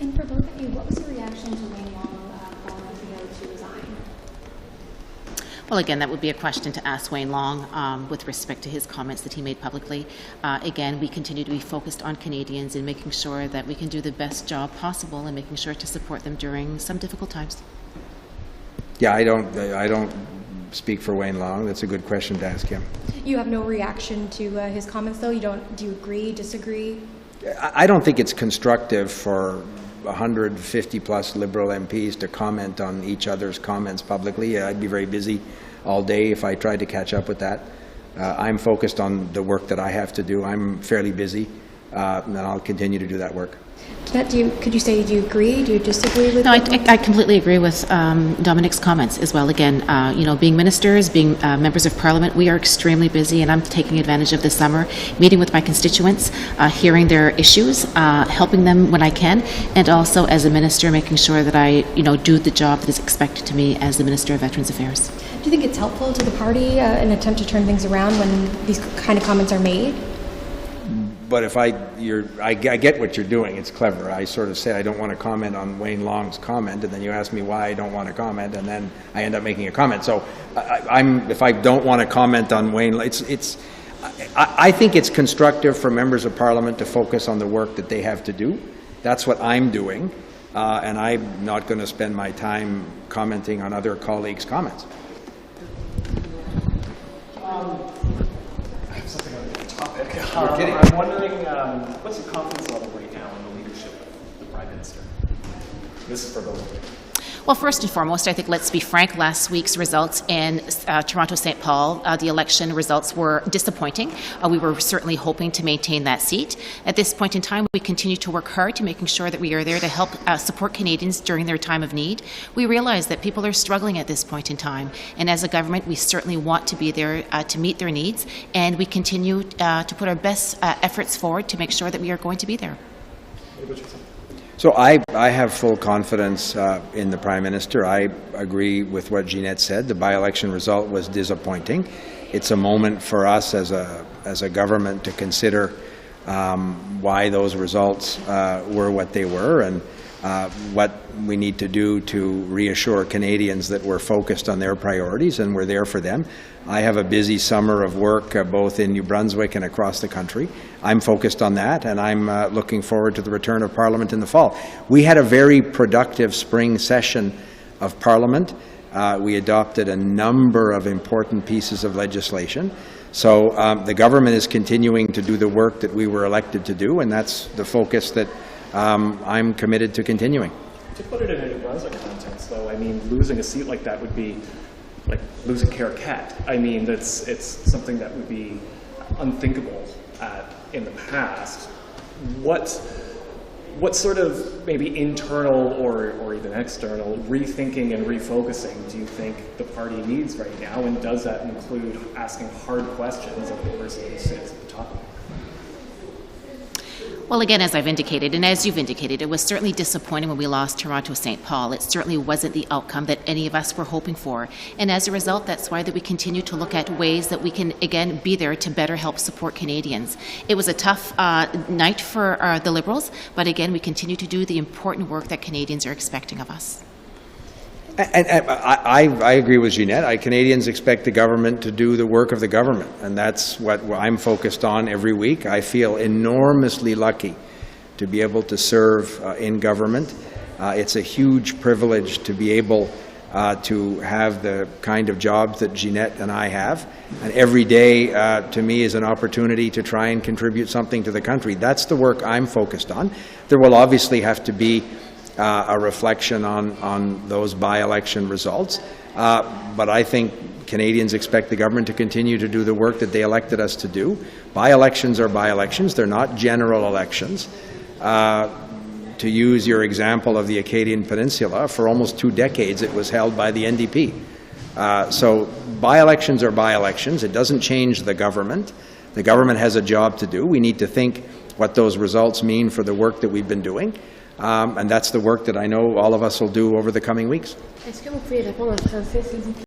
And for both of you, what was your reaction to Wayne Long calling to resign? Well, again, that would be a question to ask Wayne Long with respect to his comments that he made publicly. Again, we continue to be focused on Canadians and making sure that we can do the best job possible and making sure to support them during some difficult times. Yeah, I don't speak for Wayne Long. That's a good question to ask him. You have no reaction to his comments, though? Do you agree, disagree? I don't think it's constructive for 150 plus Liberal MPs to comment on each other's comments publicly. I'd be very busy all day if I tried to catch up with that. I'm focused on the work that I have to do. I'm fairly busy, and I'll continue to do that work. Ginette, could you say, do you agree? Do you disagree with? No, I completely agree with Dominic's comments as well. Again, being ministers, being members of Parliament, we are extremely busy, and I'm taking advantage of this summer, meeting with my constituents, hearing their issues, helping them when I can, and also as a minister, making sure that I, do the job that is expected to me as the Minister of Veterans Affairs. Do you think it's helpful to the party, an attempt to turn things around when these kind of comments are made? But if I get what you're doing. It's clever. I sort of say I don't want to comment on Wayne Long's comment, and then you ask me why I don't want to comment, and then I end up making a comment. So if I don't want to comment on Wayne, I think it's constructive for members of Parliament to focus on the work that they have to do. That's what I'm doing, and I'm not going to spend my time commenting on other colleagues' comments. You're kidding. I'm wondering, what's your confidence level right now in the leadership of the Prime Minister? This is for both of you. Well, first and foremost, I think let's be frank. Last week's results in Toronto-St. Paul, the election results were disappointing. We were certainly hoping to maintain that seat. At this point in time, we continue to work hard to making sure that we are there to help support Canadians during their time of need. We realize that people are struggling at this point in time, and as a government, we certainly want to be there to meet their needs, and we continue to put our best efforts forward to make sure that we are going to be there. So I have full confidence in the Prime Minister. I agree with what Ginette said. The by-election result was disappointing. It's a moment for us as a government to consider why those results were what they were, and what we need to do to reassure Canadians that we're focused on their priorities and we're there for them. I have a busy summer of work both in New Brunswick and across the country. I'm focused on that, and I'm looking forward to the return of Parliament in the fall. We had a very productive spring session of Parliament. We adopted a number of important pieces of legislation. So the government is continuing to do the work that we were elected to do, and that's the focus that I'm committed to continuing. To put it in a New Brunswick context, though, I mean, losing a seat like that would be like losing Carrick. I mean, it's something that would be unthinkable in the past. What sort of maybe internal or even external rethinking and refocusing do you think the party needs right now, and does that include asking hard questions of the person who sits at the top of it? Well, again, as I've indicated, and as you've indicated, it was certainly disappointing when we lost Toronto-St. Paul. It certainly wasn't the outcome that any of us were hoping for. And as a result, that's why that we continue to look at ways that we can, again, be there to better help support Canadians. It was a tough night for the Liberals, but again, we continue to do the important work that Canadians are expecting of us. And I agree with Ginette. Canadians expect the government to do the work of the government, and that's what I'm focused on every week. I feel enormously lucky to be able to serve in government. It's a huge privilege to be able to have the kind of jobs that Ginette and I have, and every day to me is an opportunity to try and contribute something to the country. That's the work I'm focused on. There will obviously have to be a reflection on those by-election results. But I think Canadians expect the government to continue to do the work that they elected us to do. By-elections are by-elections. They're not general elections. To use your example of the Acadian Peninsula, for almost 2 decades it was held by the NDP. So by-elections are by-elections. It doesn't change the government. The government has a job to do. We need to think what those results mean for the work that we've been doing. And that's the work that I know all of us will do over the coming weeks. Est-ce que vous pouvez répondre en français, s'il vous plaît?